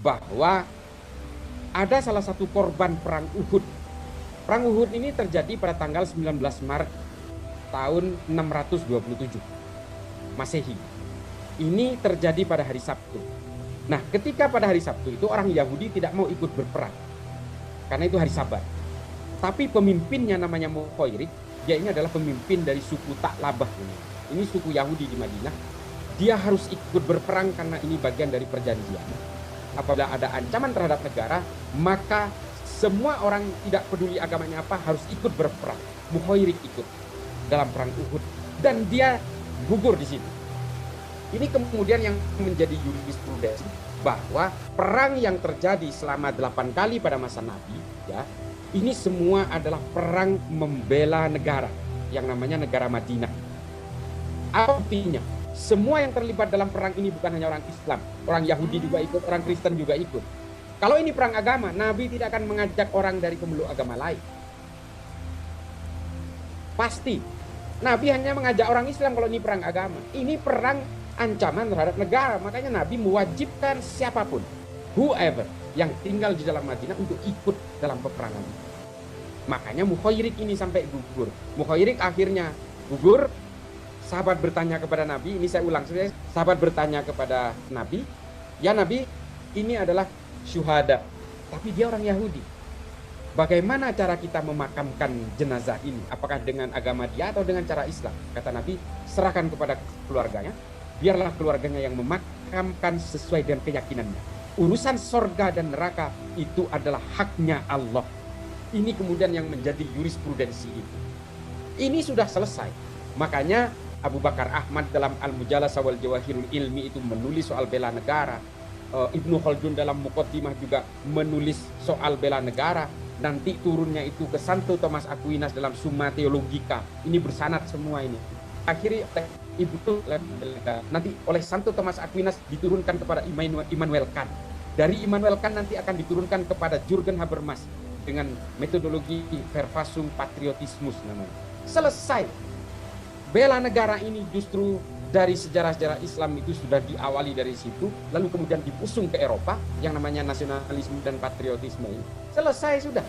bahwa ada salah satu korban perang Uhud. Perang Uhud ini terjadi pada tanggal 19 Maret tahun 627 Masehi. Ini terjadi pada hari Sabtu. Nah, ketika pada hari Sabtu itu orang Yahudi tidak mau ikut berperang karena itu hari Sabat. Tapi pemimpinnya namanya Mukhoirik, dia ini adalah pemimpin dari suku Ta'labah. Ini suku Yahudi di Madinah. Dia harus ikut berperang karena ini bagian dari perjanjian. Apabila ada ancaman terhadap negara, maka semua orang tidak peduli agamanya apa harus ikut berperang. Mukhoirik ikut dalam perang Uhud dan dia gugur di sini. Ini kemudian yang menjadi jurisprudensi bahwa perang yang terjadi selama 8 kali pada masa Nabi, ya, ini semua adalah perang membela negara yang namanya negara Madinah. Artinya, semua yang terlibat dalam perang ini bukan hanya orang Islam, orang Yahudi juga ikut, orang Kristen juga ikut. Kalau ini perang agama, Nabi tidak akan mengajak orang dari pemeluk agama lain. Pasti. Nabi hanya mengajak orang Islam kalau ini perang agama. Ini perang ancaman terhadap negara. Makanya Nabi mewajibkan siapapun, whoever, yang tinggal di dalam Madinah untuk ikut dalam peperangan. Makanya Mukhoirik ini sampai gugur. Mukhoirik akhirnya gugur. Sahabat bertanya kepada Nabi, ini saya ulang, sahabat bertanya kepada Nabi, ya Nabi, ini adalah syuhada, tapi dia orang Yahudi. Bagaimana cara kita memakamkan jenazah ini? Apakah dengan agama dia atau dengan cara Islam? Kata Nabi, serahkan kepada keluarganya, biarlah keluarganya yang memakamkan sesuai dengan keyakinannya. Urusan sorga dan neraka itu adalah haknya Allah. Ini kemudian yang menjadi jurisprudensi itu. Ini sudah selesai. Makanya Abu Bakar Ahmad dalam Al-Mujalasa wal Jawahirul Ilmi itu menulis soal bela negara. Ibnu Khaldun dalam Muqaddimah juga menulis soal bela negara. Nanti turunnya itu ke Santo Thomas Aquinas dalam Summa Theologica. Ini bersanad semua ini. Akhirnya nanti oleh Santo Thomas Aquinas diturunkan kepada Immanuel Kant. Dari Immanuel Kant nanti akan diturunkan kepada Jürgen Habermas dengan metodologi Verfassung Patriotismus namanya. Selesai. Bela negara ini justru dari sejarah-sejarah Islam itu sudah diawali dari situ, lalu kemudian dipusung ke Eropa yang namanya nasionalisme dan patriotisme ini. Selesai sudah.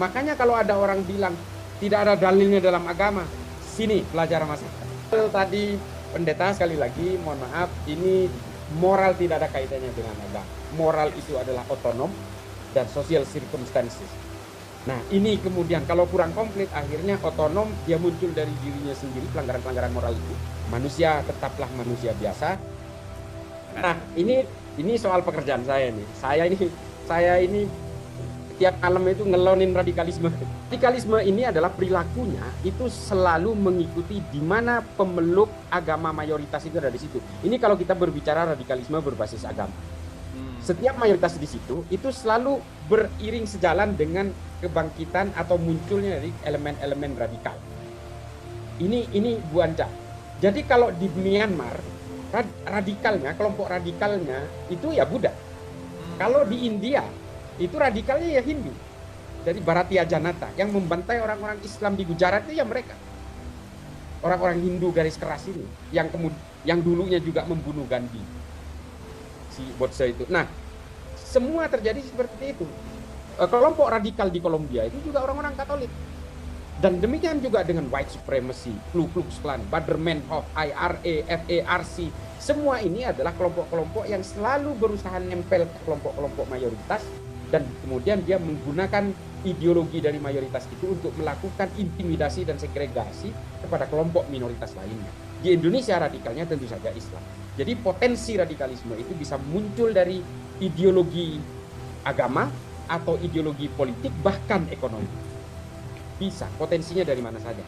Makanya kalau ada orang bilang tidak ada dalilnya dalam agama, sini belajar masyarakat. Tadi pendeta sekali lagi, mohon maaf, ini moral tidak ada kaitannya dengan agama. Moral itu adalah otonom dan social circumstances. Nah, ini kemudian kalau kurang komplit, akhirnya otonom, dia muncul dari dirinya sendiri, pelanggaran-pelanggaran moral itu. Manusia tetaplah manusia biasa. Nah, ini soal pekerjaan saya nih. Saya ini tiap malam itu ngelonin radikalisme. Radikalisme ini adalah perilakunya itu selalu mengikuti di mana pemeluk agama mayoritas itu ada di situ. Ini kalau kita berbicara radikalisme berbasis agama. Setiap mayoritas di situ itu selalu beriring sejalan dengan kebangkitan atau munculnya dari elemen-elemen radikal. Ini Bu Anca. Jadi kalau di Myanmar radikalnya, kelompok radikalnya itu ya Buddha. Kalau di India itu radikalnya ya Hindu. Dari Bharatiya Janata yang membantai orang-orang Islam di Gujarat itu ya mereka. Orang-orang Hindu garis keras ini yang dulunya juga membunuh Gandhi. Si Botsa itu. Nah, semua terjadi seperti itu. Kelompok radikal di Kolombia itu juga orang-orang Katolik. Dan demikian juga dengan white supremacy, Ku Klux Klan, Baader-Meinhof, IRA, FARC. Semua ini adalah kelompok-kelompok yang selalu berusaha nempel ke kelompok-kelompok mayoritas dan kemudian dia menggunakan ideologi dari mayoritas itu untuk melakukan intimidasi dan segregasi kepada kelompok minoritas lainnya. Di Indonesia radikalnya tentu saja Islam. Jadi potensi radikalisme itu bisa muncul dari ideologi agama atau ideologi politik bahkan ekonomi. Bisa, potensinya dari mana saja.